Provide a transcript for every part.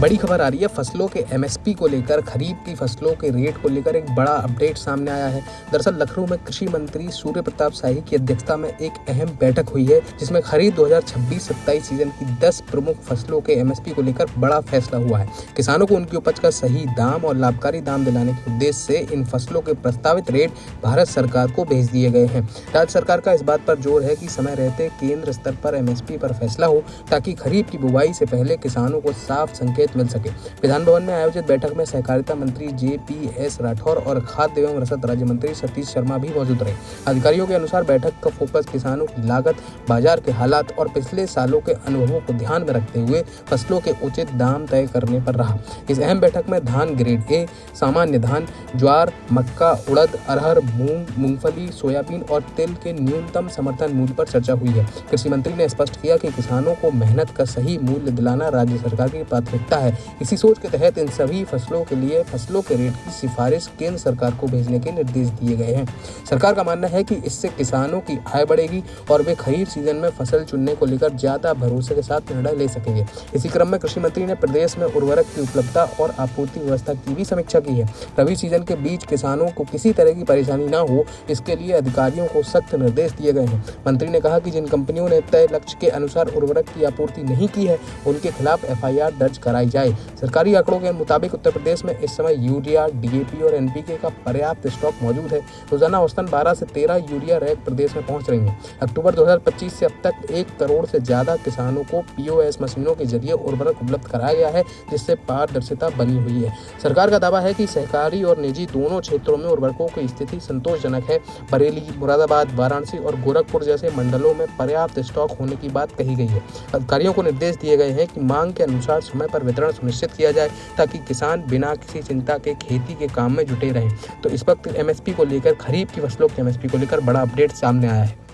बड़ी खबर आ रही है फसलों के एमएसपी को लेकर। खरीफ की फसलों के रेट को लेकर एक बड़ा अपडेट सामने आया है। दरअसल लखनऊ में कृषि मंत्री सूर्य प्रताप शाही की अध्यक्षता में एक अहम बैठक हुई है, जिसमें खरीफ 2026-27 सीजन की 10 प्रमुख फसलों के एमएसपी को लेकर बड़ा फैसला हुआ है। किसानों को उनकी उपज का सही दाम और लाभकारी दाम दिलाने के उद्देश्य से इन फसलों के प्रस्तावित रेट भारत सरकार को भेज दिए गए हैं। राज्य सरकार का इस बात पर जोर है कि समय रहते केंद्र स्तर पर एमएसपी पर फैसला हो, ताकि खरीफ की बुवाई से पहले किसानों को साफ संकेत मिल सके। विधान भवन में आयोजित बैठक में सहकारिता मंत्री JPS राठौर और खाद्य एवं रसद राज्य मंत्री सतीश शर्मा भी मौजूद रहे। अधिकारियों के अनुसार बैठक का फोकस किसानों की लागत, बाजार के हालात और पिछले सालों के अनुभवों को ध्यान में रखते हुए फसलों के उचित दाम तय करने पर रहा। इस अहम बैठक में धान ग्रेड ए, सामान्य धान, ज्वार, मक्का, उड़द, अरहर, मूंग, मूंगफली, सोयाबीन और तिल के न्यूनतम समर्थन मूल्य पर चर्चा हुई है। कृषि मंत्री ने स्पष्ट किया कि किसानों को मेहनत का सही मूल्य दिलाना राज्य सरकार की प्राथमिकता है। इसी सोच के तहत इन सभी फसलों के लिए फसलों के रेट की सिफारिश केंद्र सरकार को भेजने के निर्देश दिए गए हैं। सरकार का मानना है कि इससे किसानों की आय बढ़ेगी और वे खरीफ सीजन में फसल चुनने को लेकर ज्यादा भरोसे के साथ निर्णय ले सकेंगे। इसी क्रम में कृषि मंत्री ने प्रदेश में उर्वरक की उपलब्धता और आपूर्ति व्यवस्था की भी समीक्षा की है। रबी सीजन के बीच किसानों को किसी तरह की परेशानी न हो, इसके लिए अधिकारियों को सख्त निर्देश दिए गए हैं। मंत्री ने कहा कि जिन कंपनियों ने तय लक्ष्य के अनुसार उर्वरक की आपूर्ति नहीं की है, उनके खिलाफ FIR दर्ज कराई जाए। सरकारी आंकड़ों के मुताबिक उत्तर प्रदेश में इस समय यूरिया, DAP और NPK का पर्याप्त स्टॉक मौजूद है। रोजाना औसतन 12 से 13 यूरिया रैक प्रदेश में पहुंच रही हैं। अक्टूबर 2025 से अब तक 1 करोड़ से ज्यादा किसानों को POS मशीनों के जरिए उर्वरक उपलब्ध कराया गया है, जिससे पारदर्शिता बनी हुई है। सरकार का दावा है कि सहकारी और निजी दोनों क्षेत्रों में उर्वरकों की स्थिति संतोषजनक है। बरेली, मुरादाबाद, वाराणसी और गोरखपुर जैसे मंडलों में पर्याप्त स्टॉक होने की बात कही गई है। अधिकारियों को निर्देश दिए गए हैं कि मांग के अनुसार समय पर वितरण सुनिश्चित किया जाए, ताकि किसान बिना किसी चिंता के खेती के काम में जुटे रहें। तो इस वक्त एमएसपी को लेकर, खरीफ की फसलों के एमएसपी को लेकर बड़ा अपडेट सामने आया है।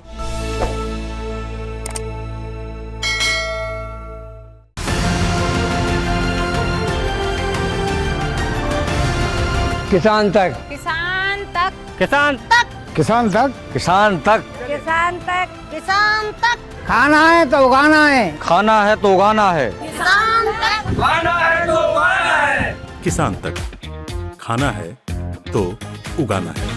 किसान तक, किसान तक, किसान तक, किसान तक, किसान तक, किसान तक, किसान तक, खाना है तो उगाना है, खाना है तो उगाना है, किसान तक, खाना है तो उगाना है, किसान तक, खाना है तो उगाना है।